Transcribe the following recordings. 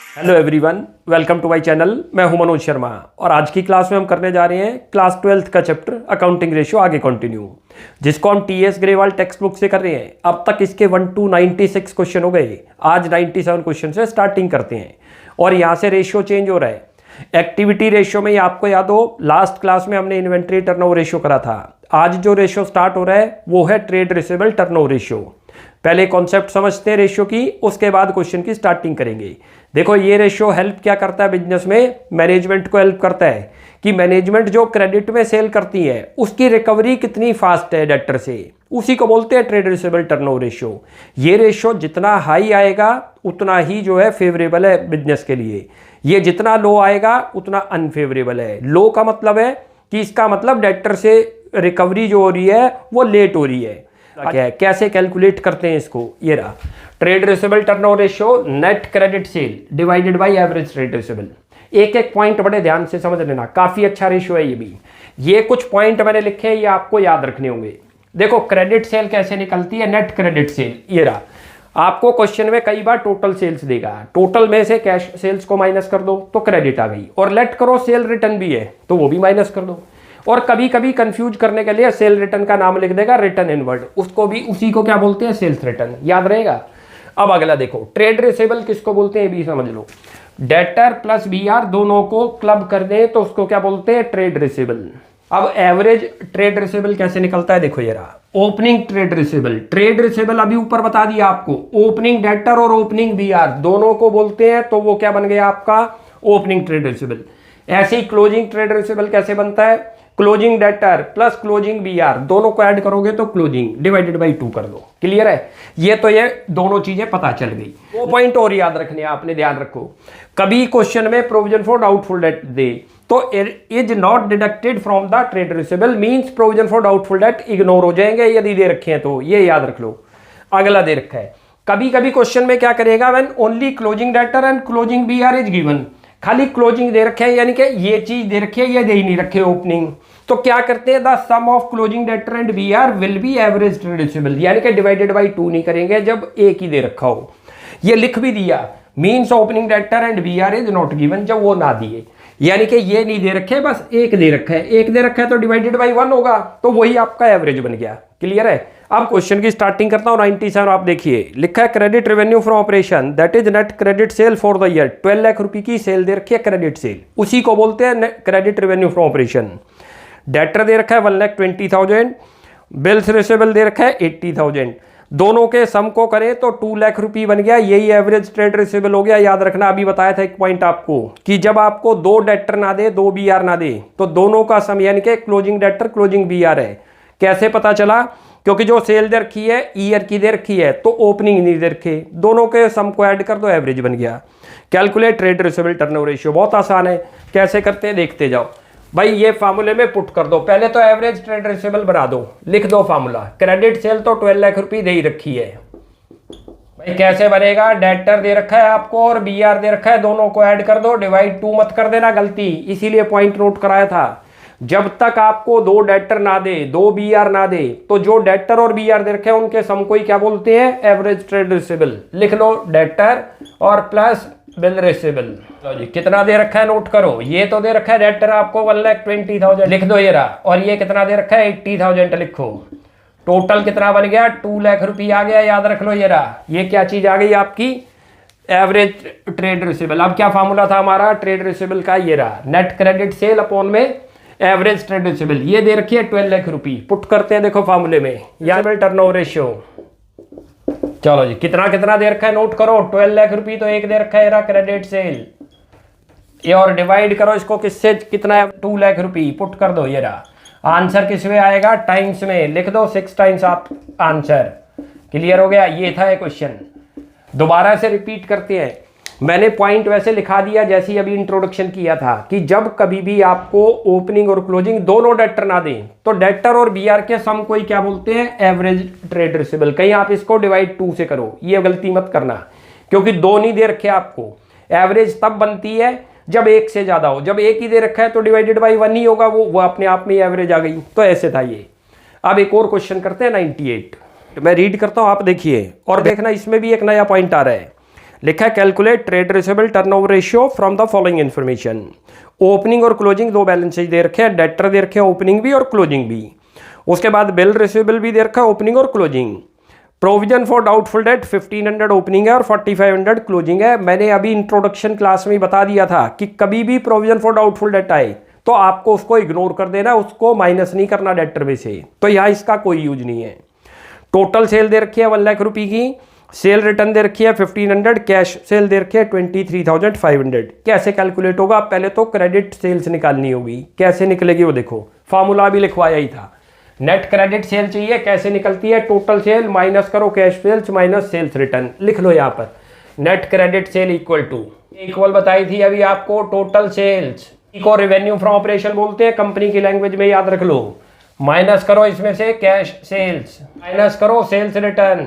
Hello everyone, welcome to my channel. मैं हूं मनोज शर्मा और आज की क्लास में हम करने जा रहे हैं क्लास 12th का चैप्टर अकाउंटिंग रेशियो आगे कंटिन्यू, जिसको हम टीएस ग्रेवाल टेक्स्ट बुक से कर रहे हैं। अब तक इसके 1 to 96 क्वेश्चन हो गए। आज 97 क्वेश्चन से स्टार्टिंग करते हैं और यहाँ से रेशियो चेंज हो रहा है। एक्टिविटी रेशियो में आपको याद हो, लास्ट क्लास में हमने इन्वेंट्री टर्नओवर रेशियो करा था। आज जो रेशियो स्टार्ट हो रहा है वो है ट्रेड रिसीवेबल टर्नओवर रेशियो। पहले कॉन्सेप्ट समझते हैं रेशियो की, उसके बाद क्वेश्चन की स्टार्टिंग करेंगे। देखो, ये रेशियो हेल्प क्या करता है बिजनेस में? मैनेजमेंट को हेल्प करता है कि मैनेजमेंट जो क्रेडिट में सेल करती है उसकी रिकवरी कितनी फास्ट है डेटर से, उसी को बोलते हैं ट्रेड रिसीवेबल टर्नओवर रेशियो। ये रेशियो जितना हाई आएगा उतना ही जो है फेवरेबल है बिजनेस के लिए, ये जितना लो आएगा उतना अनफेवरेबल है। लो का मतलब है कि इसका मतलब डेटर से रिकवरी जो हो रही है वो लेट हो रही है। क्या है, कैसे कैलकुलेट करते हैं इसको? ये रहा trade receivable turnover ratio, net credit sale divided by average trade receivable. एक एक पॉइंट बड़े ध्यान से समझ लेना, काफी अच्छा रेशियो है ये भी। ये कुछ पॉइंट मैंने लिखे हैं, ये आपको याद रखने होंगे। देखो, क्रेडिट सेल कैसे निकलती है, नेट क्रेडिट सेल। ये रहा, आपको क्वेश्चन में कई बार टोटल सेल्स देगा, टोटल में से कैश सेल्स को माइनस कर दो तो क्रेडिट आ गई, और लेट करो सेल रिटर्न भी है तो वो भी माइनस कर दो। और कभी कभी कंफ्यूज करने के लिए सेल रिटर्न का नाम लिख देगा रिटर्न इनवर्ड, उसको भी उसी को क्या बोलते हैं? Sales return. याद रहेगा। अब अगला देखो, ट्रेड रिसीवेबल किसको बोलते हैं भी समझ लो। डेटर प्लस बीआर दोनों को क्लब कर दे तो उसको क्या बोलते हैं? Trade receivable. अब एवरेज ट्रेड रिसीवेबल कैसे निकलता है? देखो, ये रहा opening trade receivable. Trade receivable अभी ऊपर बता दिया आपको, ओपनिंग डेटर और ओपनिंग बीआर दोनों को बोलते हैं, तो वो क्या बन गया आपका? Opening trade receivable. ऐसे ही क्लोजिंग ट्रेड रिसीवेबल कैसे बनता है? Closing debtor plus closing BR दोनों को ऐड करोगे तो क्लोजिंग डिवाइडेड बाई 2 कर दो। क्लियर है? ये तो ये दोनों चीजें पता चल गई। वो पॉइंट और याद रखने आपने, ध्यान रखो। कभी क्वेश्चन में प्रोविजन फॉर डाउटफुल डेट दे तो is not deducted from the trade receivable means provision for doubtful date ignore हो जाएंगे यदि दे रखे हैं तो, ये याद रख लो। अगला दे रखा है, कभी कभी क्वेश्चन में क्या करेगा? When only closing debtor and closing BR is given. खाली क्लोजिंग दे रखे हैं, यानी कि ये चीज दे रखी है, ये दे ही नहीं रखे ओपनिंग, तो क्या करते हैं? The sum of closing debtor and BR will be average trade receivable, यानी कि डिवाइडेड बाई 2 नहीं करेंगे जब एक ही दे रखा हो। ये लिख भी दिया, means opening debtor and BR is not given, जब वो ना दिए, यानी कि ये नहीं दे रखे, बस एक दे रखा है। एक दे रखा है तो डिवाइडेड बाई 1 होगा, तो वही आपका एवरेज बन गया। क्लियर है? अब क्वेश्चन की स्टार्टिंग करता हूं। 97 आप देखिए, लिखा है credit revenue from operation that is net credit sale for the year. 12 lakh रुपए की सेल दे रखी है, क्रेडिट सेल, उसी को बोलते हैं credit revenue from operation. Debtor दे रखा है 1,20,000, बिल्स रिसीवेबल दे रखा है 80,000। दोनों के सम को करें तो 2 लाख रुपये बन गया, यही एवरेज ट्रेड रिसीवेबल हो गया। याद रखना, अभी बताया था एक पॉइंट आपको कि जब आपको 2 डेटर ना दे 2 बीआर ना दे तो दोनों का सम यानी कि क्लोजिंग डेटर क्लोजिंग बीआर है। कैसे पता चला? क्योंकि जो सेल दे रखी है ईयर की दे रखी है तो ओपनिंग नहीं दे रखे, दोनों के सम को ऐड कर दो, एवरेज बन गया। Calculate trade receivable turnover ratio बहुत आसान है, कैसे करते हैं देखते जाओ भाई। ये फार्मूले में पुट कर दो, पहले तो एवरेज ट्रेड रिसीवेबल बना दो, लिख दो फार्मूला। क्रेडिट सेल तो 12 लाख रुपए दे ही रखी है भाई, कैसे बनेगा? डेटर दे रखा है आपको और बीआर दे रखा है, दोनों को ऐड कर दो, डिवाइड 2 मत कर देना, गलती, इसीलिए पॉइंट नोट कराया था। जब तक आपको 2 डेटर ना दे 2 बीआर ना दे तो जो डेटर और बीआर दे रखे हैं उनके सम को ही क्या बोलते हैं? Average trade receivable. लिख लो डेटर और प्लस बिल रिसीवेबल। लो जी, कितना दे रखा है नोट करो। ये तो दे रखा है डेटर आपको 1,20,000, लिख दो ये रहा, और ये कितना दे रखा है? 80,000 लिखो। टोटल कितना बन गया? 2 लाख रुपये आ गया, याद रख लो। ये रहा, ये क्या चीज आ गई आपकी? Average trade receivable. अब क्या फार्मूला था हमारा ट्रेड रिसीवेबल का? ये रहा, नेट क्रेडिट सेल अपॉन में एवरेज ट्रेड रिसीवेबल। ये दे रखी है 12 लाख रुपये, पुट करते हैं देखो फार्मूले में, यहाँ टर्नओवर रेशियो। चलो जी, कितना कितना दे रखा है नोट करो। 12 लाख रुपये तो एक दे रखा है क्रेडिट सेल, ये और डिवाइड करो इसको किससे, कितना है? 2 लाख रुपये, पुट कर दो। ये रहा, आंसर किस में आएगा? टाइम्स में, लिख दो 6 टाइम्स आप आंसर। क्लियर हो गया? ये था क्वेश्चन। दोबारा से रिपीट करते हैं, मैंने पॉइंट वैसे लिखा दिया जैसे ही अभी इंट्रोडक्शन किया था कि जब कभी भी आपको ओपनिंग और क्लोजिंग दोनों डेटर ना दें तो डेटर और बीआर के सम को ही क्या बोलते हैं? Average trade receivable. कहीं आप इसको डिवाइड 2 से करो, ये गलती मत करना, क्योंकि 2 नहीं दे रखे आपको। एवरेज तब बनती है जब 1 से ज्यादा हो, जब 1 ही दे रखा है तो डिवाइडेड बाई 1 ही होगा, वो अपने आप में एवरेज आ गई। तो ऐसे था ये। अब एक और क्वेश्चन करते हैं 98, मैं रीड करता हूं, आप देखिए और देखना, इसमें भी एक नया पॉइंट आ रहा है। लिखा है calculate trade receivable turnover ratio from the following information. Opening और क्लोजिंग दो बैलेंस शीट दे रखे हैं, डेटर दे रखे हैं ओपनिंग भी और क्लोजिंग भी। उसके बाद बिल रिसीवेबल भी दे रखा है ओपनिंग और closing. Provision for doubtful date 1500 opening है और 4500 क्लोजिंग है। मैंने अभी इंट्रोडक्शन क्लास में बता दिया था कि कभी भी प्रोविजन फॉर डाउटफुल डेट आए तो आपको उसको इग्नोर कर देना, उसको माइनस नहीं करना डेटर में से, तो यहाँ इसका कोई यूज नहीं है। टोटल सेल दे रखी है 1 लाख रुपए की, सेल रिटर्न दे रखी है 1500, कैश सेल दे रखी है 23,500। कैसे कैलकुलेट होगा? पहले तो क्रेडिट सेल्स निकालनी होगी। कैसे निकलेगी वो देखो, फॉर्मूला भी लिखवाया ही था। नेट क्रेडिट सेल चाहिए, कैसे निकलती है? टोटल सेल माइनस करो cash sales minus sales return. लिख लो यहाँ पर नेट क्रेडिट सेल इक्वल बताई थी अभी आपको टोटल सेल्स को रेवेन्यू फ्रॉम ऑपरेशन बोलते हैं कंपनी की लैंग्वेज में, याद रख लो। माइनस करो इसमें से कैश सेल्स, माइनस करो सेल्स रिटर्न।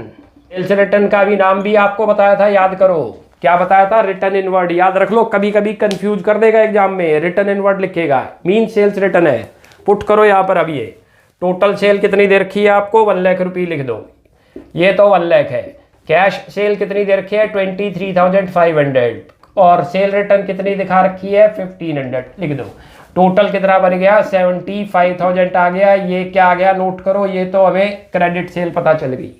सेल्स रिटर्न का भी नाम भी आपको बताया था, याद करो। क्या बताया था? रिटर्न इनवर्ड, याद रख लो। कभी कभी कंफ्यूज कर देगा एग्जाम में, रिटर्न इनवर्ड लिखेगा, मीन सेल्स रिटर्न है। पुट करो यहाँ पर। अब ये टोटल सेल कितनी दे रखी है आपको? 1 लाख रुपये लिख दो, ये तो 1 लाख है। कैश सेल कितनी दे रखी है? 23,500 और सेल रिटर्न कितनी दिखा रखी है? 1500 लिख दो। टोटल कितना बन गया? 75,000 आ गया। ये क्या आ गया? नोट करो। ये तो हमें क्रेडिट सेल पता चल गई।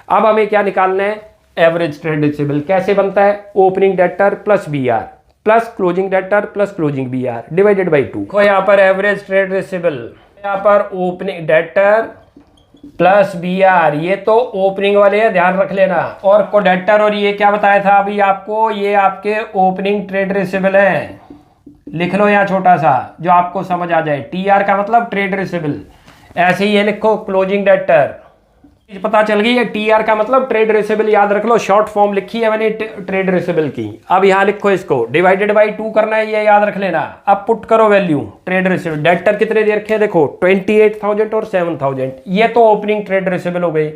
अब हमें क्या निकालना है? Average trade receivable. कैसे बनता है? Opening debtor plus BR plus closing debtor plus closing BR divided by 2। तो यहाँ पर एवरेज ट्रेड रिसीवेबल, यहाँ पर ओपनिंग डेटर प्लस BR, ये तो ओपनिंग वाले हैं, ध्यान रख लेना। और को डेटर, और ये क्या बताया था अभी आपको? ये आपके ओपनिंग ट्रेड रिसीवेबल है। लिख लो यहाँ छोटा सा जो आपको समझ आ जाए। TR का मतलब ट्रेड रिसीवेबल, ऐसे ही ये लिखो क्लोजिंग डेटर। पता चल गई है। TR का मतलब ट्रेड रिसीवेबल, याद रख लो। शॉर्ट फॉर्म लिखी है मैंने ट्रेड रिसीवेबल की। अब यहाँ लिखो इसको डिवाइडेड बाई 2 करना है, ये याद रख लेना। अब पुट करो वैल्यू ट्रेड रिसीवेबल। डेटर कितने दे रखे हैं देखो, 28,000 और 7,000। ये तो ओपनिंग ट्रेड रिसीवेबल हो गई।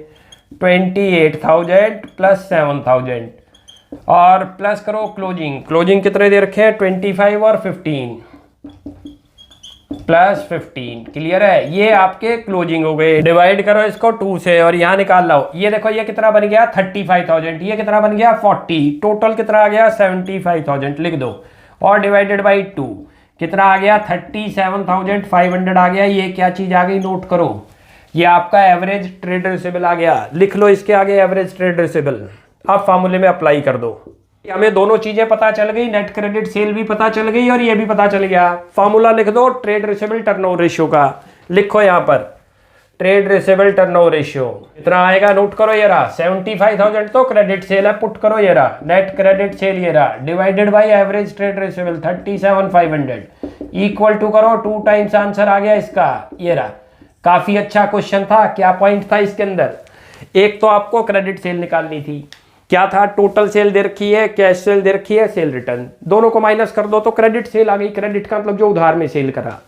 28,000 प्लस 7,000 और प्लस करो क्लोजिंग कितने दे रखे हैं? 25 और 15 प्लस 15। क्लियर है? ये आपके क्लोजिंग हो गए। डिवाइड करो इसको 2 से और यहाँ निकाल लो। ये देखो ये कितना बन गया? 35,000। ये कितना बन गया? 40। टोटल कितना आ गया? 75,000 लिख दो। और डिवाइडेड बाई 2 कितना आ गया? 37,500 आ गया। ये क्या चीज आ गई? नोट करो, ये आपका एवरेज ट्रेड रिसीवेबल आ गया। लिख लो इसके आगे एवरेज ट्रेड रिसीवेबल। आप फार्मूले में अप्लाई कर दो। हमें दोनों चीजें पता चल गई, नेट क्रेडिट सेल भी पता चल गई और ये भी पता चल गया। फार्मूला लिख दो ट्रेड रिसीवेबल टर्नओवर रेशियो का। लिखो यहाँ पर ट्रेड रिसीवेबल टर्नओवर रेशियो इतना आएगा। नोट करो, ये रहा 75,000 तो क्रेडिट सेल है। पुट करो, ये रहा नेट क्रेडिट सेल, ये रहा divided by average trade receivable 37,500 equal to करो 2 टाइम्स आंसर आ गया इसका। ये रहा, काफी अच्छा क्वेश्चन था। क्या पॉइंट था इसके अंदर? एक तो आपको क्रेडिट सेल निकालनी थी। क्या था? टोटल सेल दे रखी है, कैश सेल दे रखी है, सेल रिटर्न, दोनों को माइनस कर दो तो क्रेडिट सेल आ गई। क्रेडिट का मतलब जो उधार में सेल करा।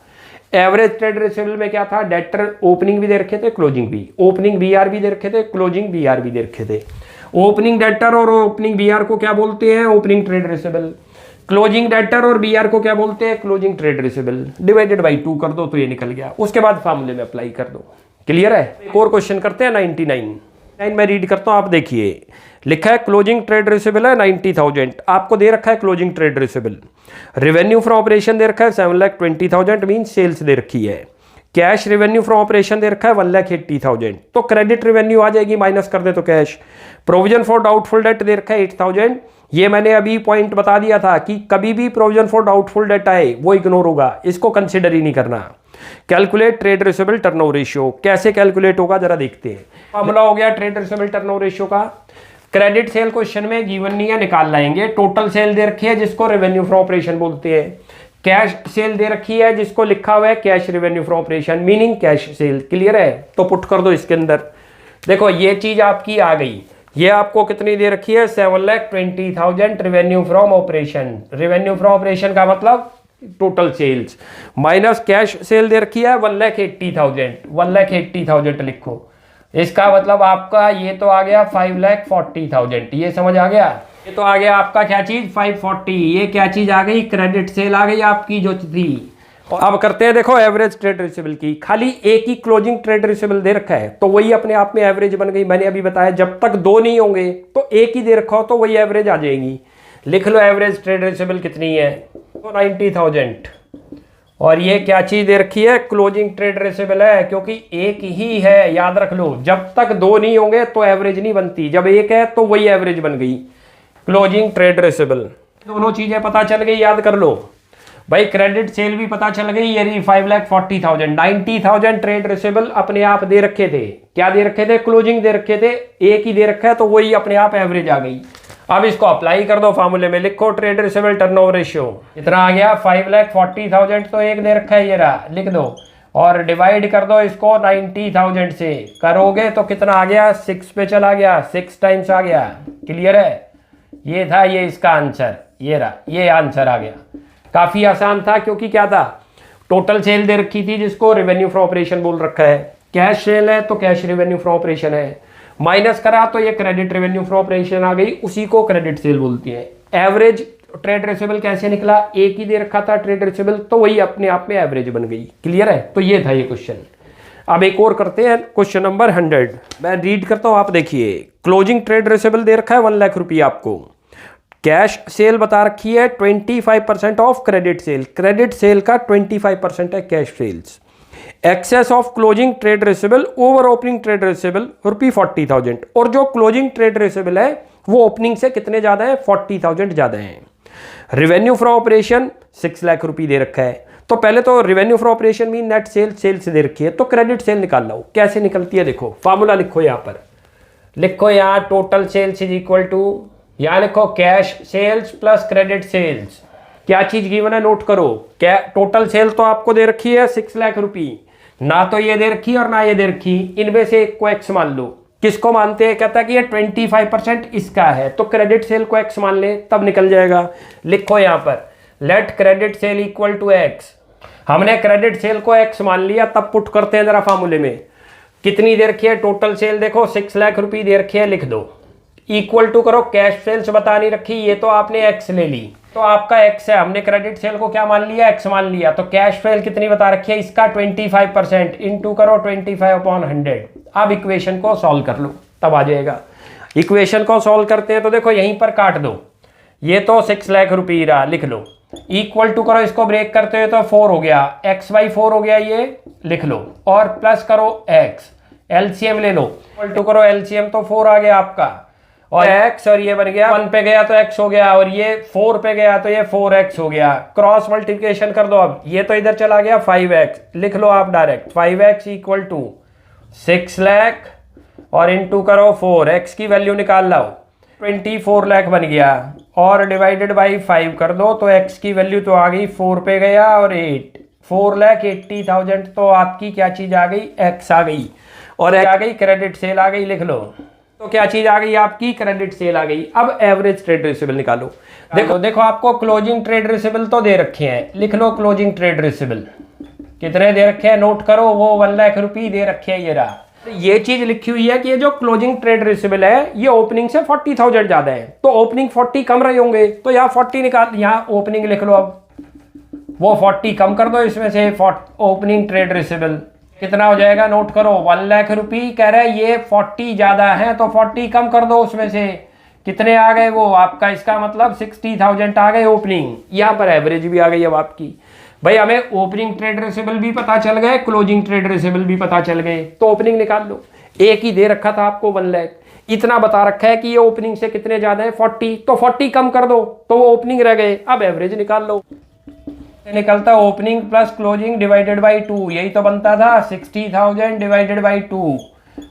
एवरेज ट्रेड रिसीवेबल में क्या था? डेटर ओपनिंग भी दे रखे थे, क्लोजिंग भी। ओपनिंग BR भी दे रखे थे, क्लोजिंग BR भी दे रखे थे। ओपनिंग डेटर और ओपनिंग BR को क्या बोलते हैं? Opening trade receivable. Closing debtor और BR को क्या बोलते हैं? Closing trade receivable. Divided by 2 कर दो तो ये निकल गया। उसके बाद फार्मूले में अप्लाई कर दो। क्लियर है? एक और क्वेश्चन करते हैं 99 मैं रीड करता हूं, आप देखिए। लिखा है क्लोजिंग ट्रेड रिसीवेबल है 90,000, आपको दे रखा है closing trade receivable. Revenue from operation दे रखा है 7,20,000 मीन सेल्स दे रखी है। कैश रेवेन्यू फ्रॉम ऑपरेशन दे रखा है 1,80,000, तो क्रेडिट रेवेन्यू आ जाएगी, माइनस कर दे तो cash. Provision for doubtful debt दे रखा है 8,000। ये मैंने अभी पॉइंट बता दिया था कि कभी भी प्रोविजन फॉर डाउटफुल डेट आए वो इग्नोर होगा, इसको कंसिडर ही नहीं करना। Calculate trade receivable turnover ratio, कैसे कैलकुलेट होगा जरा देखते हैं। फॉर्मूला हो गया ट्रेड रिसीवेबल टर्नओवर रेशियो का। क्रेडिट सेल क्वेश्चन में गिवन नहीं है, निकाल लाएंगे। टोटल सेल दे रखी है जिसको रेवेन्यू फ्रॉम ऑपरेशन बोलते हैं। कैश सेल दे रखी है जिसको लिखा हुआ है cash revenue from operation meaning cash cell. Clear है? तो पुट कर दो इसके अंदर। देखो ये चीज आपकी आ गई। ये आपको कितनी दे रखी है? 7,20,000 revenue from operation. Revenue from operation का मतलब total sales minus cash sale दे रखी है 1,80,000। 1,80,000 लिखो। इसका मतलब आपका ये तो आ गया 5,40,000। ये समझ आ गया? ये तो आ गया आपका क्या चीज? 540। ये क्या चीज आ गई? क्रेडिट सेल आ गई आपकी जो थी। अब करते हैं देखो एवरेज ट्रेड रिसीवेबल की। खाली एक ही क्लोजिंग ट्रेड रिसीवेबल दे रखा है तो वही अपने आप में एवरेज बन गई। मैंने अभी बताया जब तक दो नहीं होंगे तो एक ही दे रखा हो तो वही एवरेज आ जाएगी। लिख लो एवरेज ट्रेड रिसीवेबल कितनी है, तो 90,000। और ये क्या चीज दे रखी है, क्लोजिंग ट्रेड रिसीवेबल है, क्योंकि एक ही है, याद रख लो। जब तक दो नहीं होंगे तो एवरेज नहीं बनती, जब एक है तो वही एवरेज बन गई, क्लोजिंग ट्रेड रिसीवेबल। दोनों चीजें पता चल गई, याद कर लो भाई। क्रेडिट सेल भी पता चल गई, ये 5,40,000, 90,000 ट्रेड रिसीवेबल अपने आप दे रखे थे। क्या दे रखे थे, क्लोजिंग दे रखे थे, एक ही दे रखा है तो वही अपने आप एवरेज आ गई। अब इसको अप्लाई कर दो फार्मूले में, लिखो ट्रेड रिसीवेबल टर्नओवर रेशियो कितना आ गया, 5,40,000 तो एक दे रखा है, ये रहा, लिख दो और डिवाइड कर दो इसको 90,000 से, करोगे तो कितना आ गया, 6 पे चला गया, 6 टाइम्स आ गया। क्लियर है, ये था ये इसका आंसर, ये रहा, ये आंसर आ गया। काफी आसान था, क्योंकि क्या था, टोटल सेल दे रखी थी जिसको रेवेन्यू फ्रॉम ऑपरेशन बोल रखा है। कैश सेल है तो कैश रेवेन्यू फ्रॉम ऑपरेशन है, माइनस करा तो ये क्रेडिट रेवेन्यू फ्रॉम ऑपरेशन आ गई, उसी को क्रेडिट सेल बोलती है। एवरेज ट्रेड रिसीवेबल कैसे निकला, एक ही दे रखा था ट्रेड रिसीवेबल तो वही अपने आप में एवरेज बन गई। क्लियर है, तो ये था ये क्वेश्चन। अब एक और करते हैं, क्वेश्चन नंबर 100 मैं रीड करता हूं, आप देखिए। क्लोजिंग ट्रेड रिसीवेबल दे रखा है 1 लाख रुपये आपको, कैश सेल बता रखी है 25% of credit sale, credit sale का 25% है cash sales. Excess of closing trade receivable over opening trade receivable ₹40,000, और जो क्लोजिंग ट्रेड रिसीवेबल है वो ओपनिंग से कितने ज्यादा है, 40,000 ज्यादा है। रेवेन्यू फ्रॉम ऑपरेशन 6 लाख रुपए दे रखा है, तो पहले तो रेवेन्यू फ्रॉम ऑपरेशन में नेट सेल से दे रखी है, तो क्रेडिट सेल निकाल लो। कैसे निकलती है देखो, फॉर्मूला लिखो यहाँ पर, लिखो यहाँ total sales is equal to, यहाँ लिखो cash sales plus credit sales. क्या चीज गिवन है नोट करो, क्या टोटल सेल तो आपको दे रखी है 6 लाख रुपए, ना तो ये दे रखी और ना ये दे रखी, इनमें से एक को एक्स मान लो। किसको मानते हैं, कहता है कि ये 25% इसका है, तो क्रेडिट सेल को एक्स मान ले तब निकल जाएगा। लिखो यहाँ पर let credit sale equal to X, हमने क्रेडिट सेल को एक्स मान लिया, तब पुट करते हैं जरा फार्मूले में। कितनी दे रखी है टोटल सेल, देखो 6 लाख रुपए दे रखी है, लिख दो, इक्वल टू करो कैश सेल्स बता नहीं रखी, ये तो आपने एक्स ले ली, तो आपका एक्स है, हमने क्रेडिट सेल को क्या मान लिया, एक्स मान लिया, तो कैश सेल कितनी बता रखी है, इसका 25%, इनटू करो 25/100। अब इक्वेशन को सॉल्व कर लो तब आ जाएगा। इक्वेशन को सॉल्व करते हैं तो देखो यहीं पर काट दो, ये तो 6 लाख रुपये रहा, लिख लो, इक्वल टू करो, इसको ब्रेक करते हो तो 4 हो गया, x/4 हो गया, ये लिख लो, और प्लस करो x, एलसीएम ले लो, इक्वल टू करो एलसीएम तो 4 आ गया आपका, और x और ये बन गया, 1 पे गया तो x हो गया, और ये 4 पे गया तो ये 4x हो गया। क्रॉस मल्टीप्लिकेशन कर दो, अब ये तो इधर चला गया 5x, लिख लो आप direct, 5x equal to 6 lakh और इनटू करो 4, x की वैल्यू निकाल लो, 24 लाख बन गया, और डिवाइडेड बाई 5 कर दो तो x की वैल्यू तो आ गई, 4 पे गया और 8, 4,80,000 तो आपकी क्या चीज आ गई, x आ गई, और आ गई क्रेडिट सेल आ गई, लिख लो, तो क्या चीज आ गई आपकी, क्रेडिट सेल आ गई। अब एवरेज ट्रेड रिसीवेबल निकालो। देखो आपको क्लोजिंग ट्रेड रिसीवेबल तो दे रखे हैं, लिख लो क्लोजिंग ट्रेड रिसीवेबल कितने दे रखे हैं, नोट करो, वो 1 लाख रुपए दे रखे हैं, ये रहा। ये चीज लिखी हुई है कि ये जो क्लोजिंग ट्रेड रिसीवेबल है ये ओपनिंग से 40,000 ज्यादा है, तो ओपनिंग 40 कम रहे होंगे, तो यहाँ 40 निकाल, यहाँ ओपनिंग लिख लो, अब वो 40 कम कर दो इसमें से, ओपनिंग ट्रेड रिसीवेबल कितना हो जाएगा, नोट करो, 1 लाख रुपए कह रहा है, ये 40 ज्यादा है तो 40 कम कर दो, उसमें से कितने आ गए वो आपका, इसका मतलब 60,000 आ गए ओपनिंग, यहाँ पर एवरेज भी आ गई। अब आपकी भाई हमें ओपनिंग ट्रेड रिसीवेबल भी पता चल गए, क्लोजिंग ट्रेड रिसीवेबल भी पता चल गए, तो ओपनिंग निकाल लो। एक ही दे रखा था आपको 1 लाख, इतना बता रखा है कि ये ओपनिंग से कितने ज्यादा है, 40, तो 40 कम कर दो तो वो ओपनिंग रह गए। अब एवरेज निकाल लो, निकलता opening plus closing divided by 2, यही तो बनता था, 60,000 डिवाइडेड बाई 2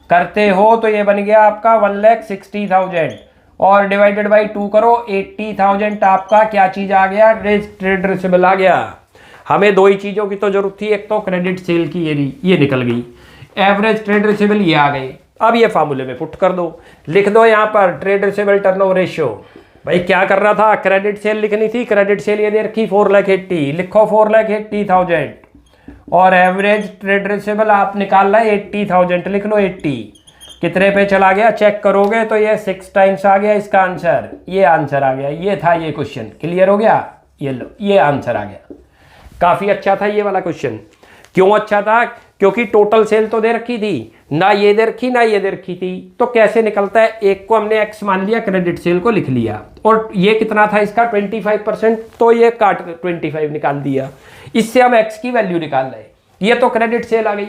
करते हो तो ये बन गया आपका 1,60,000, और डिवाइडेड बाई 2 करो, 80,000 आपका क्या चीज आ गया, ट्रेड रिसीवेबल आ गया। हमें दो ही चीजों की तो जरूरत थी, एक तो क्रेडिट सेल की, ये निकल गई, एवरेज ट्रेड रिसीवेबल ये आ गए। अब ये फार्मूले में पुट कर दो, लिख दो यहाँ पर ट्रेड रिसीवेबल टर्नओवर रेशियो। भाई क्या कर रहा था, क्रेडिट सेल लिखनी थी, क्रेडिट सेल ये दे रखी 4,80,000, लिखो 4,80,000, और एवरेज ट्रेड रिसीवेबल आप निकाल रहे 80,000, लिख लो 80, कितने पे चला गया, चेक करोगे तो ये 6 टाइम्स आ गया इसका आंसर, ये आंसर आ गया, ये था ये क्वेश्चन। क्लियर हो गया, ये लो ये आंसर आ गया। काफ़ी अच्छा था ये वाला क्वेश्चन। क्यों अच्छा था? क्योंकि टोटल सेल तो दे रखी थी, ना ये दे रखी ना ये दे रखी थी, तो कैसे निकलता है, एक को हमने एक्स मान लिया, क्रेडिट सेल को लिख लिया, और ये कितना था इसका 25%, तो ये काट 25 निकाल दिया, इससे हम एक्स की वैल्यू निकाल रहे, ये तो क्रेडिट सेल आ गई।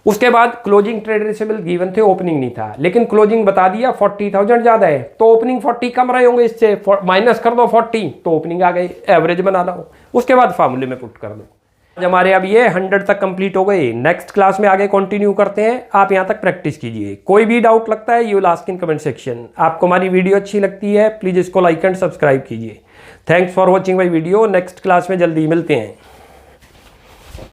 उसके बाद क्लोजिंग ट्रेड रिसीवेबल गिवन थे, ओपनिंग नहीं था, लेकिन क्लोजिंग बता दिया 40,000 ज़्यादा है, तो ओपनिंग 40 कम रहे होंगे, इससे माइनस कर दो 40 तो ओपनिंग आ गई, एवरेज बना लो, उसके बाद फार्मूले में पुट कर दो। हमारे अब ये 100 तक कंप्लीट हो गए। नेक्स्ट क्लास में आगे कंटिन्यू करते हैं, आप यहाँ तक प्रैक्टिस कीजिए। कोई भी डाउट लगता है you will ask in comment section. आपको हमारी वीडियो अच्छी लगती है प्लीज़ इसको लाइक एंड सब्सक्राइब कीजिए। Thanks for watching my video. Next class में जल्दी मिलते हैं।